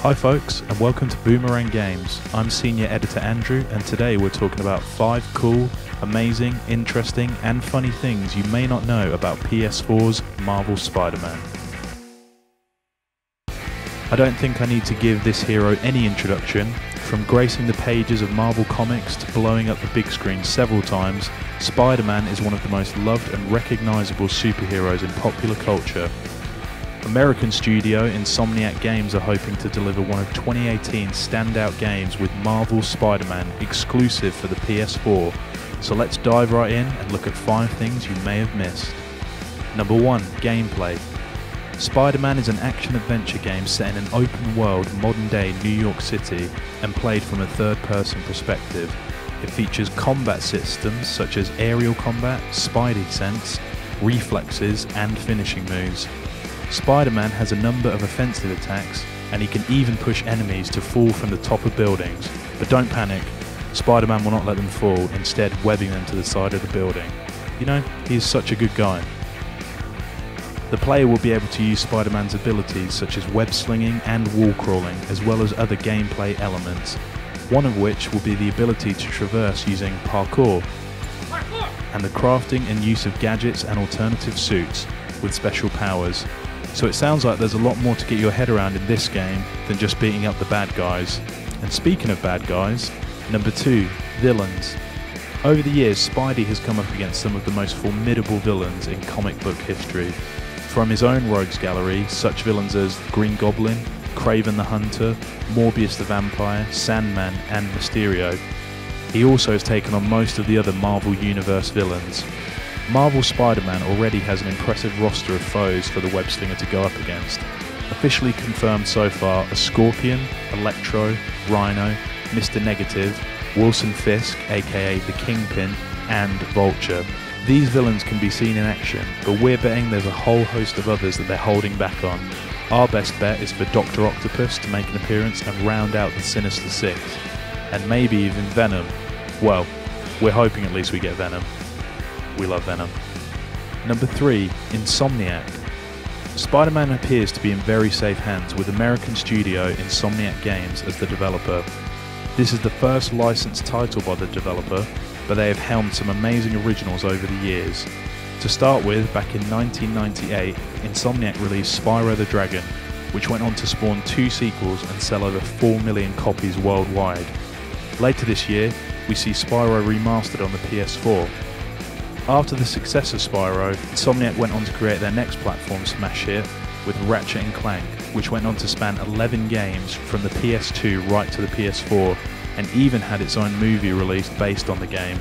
Hi folks, and welcome to Boomerang Games. I'm Senior Editor Andrew, and today we're talking about 5 cool, amazing, interesting, and funny things you may not know about PS4's Marvel Spider-Man. I don't think I need to give this hero any introduction. From gracing the pages of Marvel Comics to blowing up the big screen several times, Spider-Man is one of the most loved and recognisable superheroes in popular culture. American studio Insomniac Games are hoping to deliver one of 2018's standout games with Marvel Spider-Man exclusive for the PS4. So let's dive right in and look at 5 things you may have missed. Number 1. Gameplay. Spider-Man is an action-adventure game set in an open-world, modern-day New York City and played from a third-person perspective. It features combat systems such as aerial combat, Spidey sense, reflexes, and finishing moves. Spider-Man has a number of offensive attacks, and he can even push enemies to fall from the top of buildings. But don't panic, Spider-Man will not let them fall, instead webbing them to the side of the building. You know, he is such a good guy. The player will be able to use Spider-Man's abilities such as web slinging and wall crawling, as well as other gameplay elements, one of which will be the ability to traverse using parkour, and the crafting and use of gadgets and alternative suits with special powers. So it sounds like there's a lot more to get your head around in this game than just beating up the bad guys. And speaking of bad guys, number 2, villains. Over the years, Spidey has come up against some of the most formidable villains in comic book history. From his own rogues gallery, such villains as Green Goblin, Kraven the Hunter, Morbius the Vampire, Sandman, and Mysterio. He also has taken on most of the other Marvel Universe villains. Marvel Spider-Man already has an impressive roster of foes for the web slinger to go up against. Officially confirmed so far are Scorpion, Electro, Rhino, Mr. Negative, Wilson Fisk aka the Kingpin, and Vulture. These villains can be seen in action, but we're betting there's a whole host of others that they're holding back on. Our best bet is for Dr. Octopus to make an appearance and round out the Sinister Six. And maybe even Venom. Well, we're hoping at least we get Venom. We love Venom. Number 3. Insomniac. Spider-Man appears to be in very safe hands with American studio Insomniac Games as the developer. This is the first licensed title by the developer, but they have helmed some amazing originals over the years. To start with, back in 1998, Insomniac released Spyro the Dragon, which went on to spawn 2 sequels and sell over 4 million copies worldwide. Later this year, we see Spyro remastered on the PS4. After the success of Spyro, Insomniac went on to create their next platform smash hit with Ratchet & Clank, which went on to span 11 games from the PS2 right to the PS4, and even had its own movie released based on the game.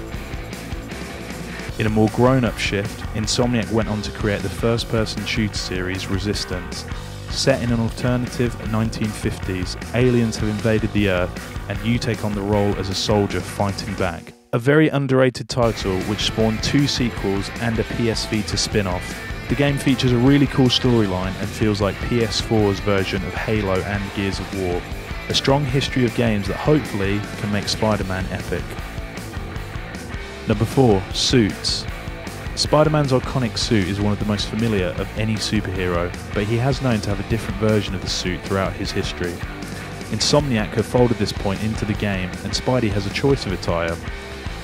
In a more grown-up shift, Insomniac went on to create the first-person shooter series Resistance. Set in an alternative 1950s, aliens have invaded the Earth, and you take on the role as a soldier fighting back. A very underrated title which spawned 2 sequels and a PS Vita spin-off. The game features a really cool storyline and feels like PS4's version of Halo and Gears of War. A strong history of games that hopefully can make Spider-Man epic. Number 4. Suits. Spider-Man's iconic suit is one of the most familiar of any superhero, but he has known to have a different version of the suit throughout his history. Insomniac have folded this point into the game, and Spidey has a choice of attire.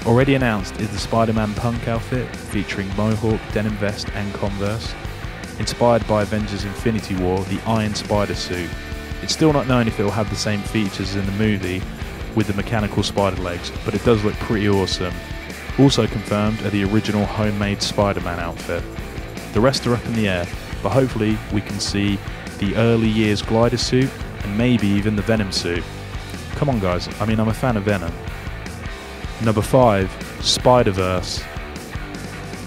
Already announced is the Spider-Man punk outfit, featuring mohawk, denim vest and Converse. Inspired by Avengers Infinity War, the Iron Spider suit. It's still not known if it will have the same features as in the movie with the mechanical spider legs, but it does look pretty awesome. Also confirmed are the original homemade Spider-Man outfit. The rest are up in the air, but hopefully we can see the early years glider suit and maybe even the Venom suit. Come on guys, I mean I'm a fan of Venom. Number 5. Spider-Verse.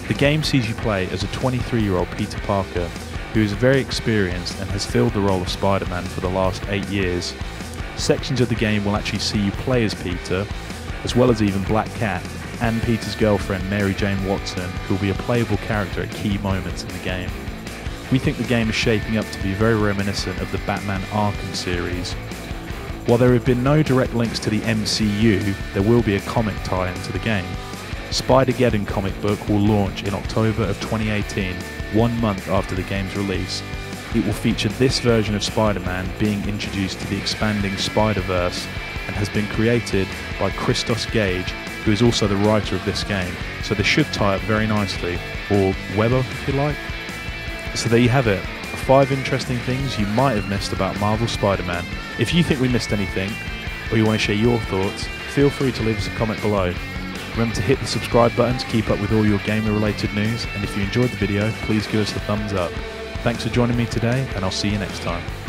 The game sees you play as a 23-year-old Peter Parker, who is very experienced and has filled the role of Spider-Man for the last 8 years. Sections of the game will actually see you play as Peter, as well as even Black Cat, and Peter's girlfriend Mary Jane Watson, who will be a playable character at key moments in the game. We think the game is shaping up to be very reminiscent of the Batman Arkham series. While there have been no direct links to the MCU, there will be a comic tie-in to the game. Spider-Geddon comic book will launch in October of 2018, 1 month after the game's release. it will feature this version of Spider-Man being introduced to the expanding Spider-Verse and has been created by Christos Gage, who is also the writer of this game. So this should tie up very nicely, or Weber if you like. So there you have it, 5 interesting things you might have missed about Marvel Spider-Man. If you think we missed anything, or you want to share your thoughts, feel free to leave us a comment below. Remember to hit the subscribe button to keep up with all your gamer related news, and if you enjoyed the video, please give us a thumbs up. Thanks for joining me today, and I'll see you next time.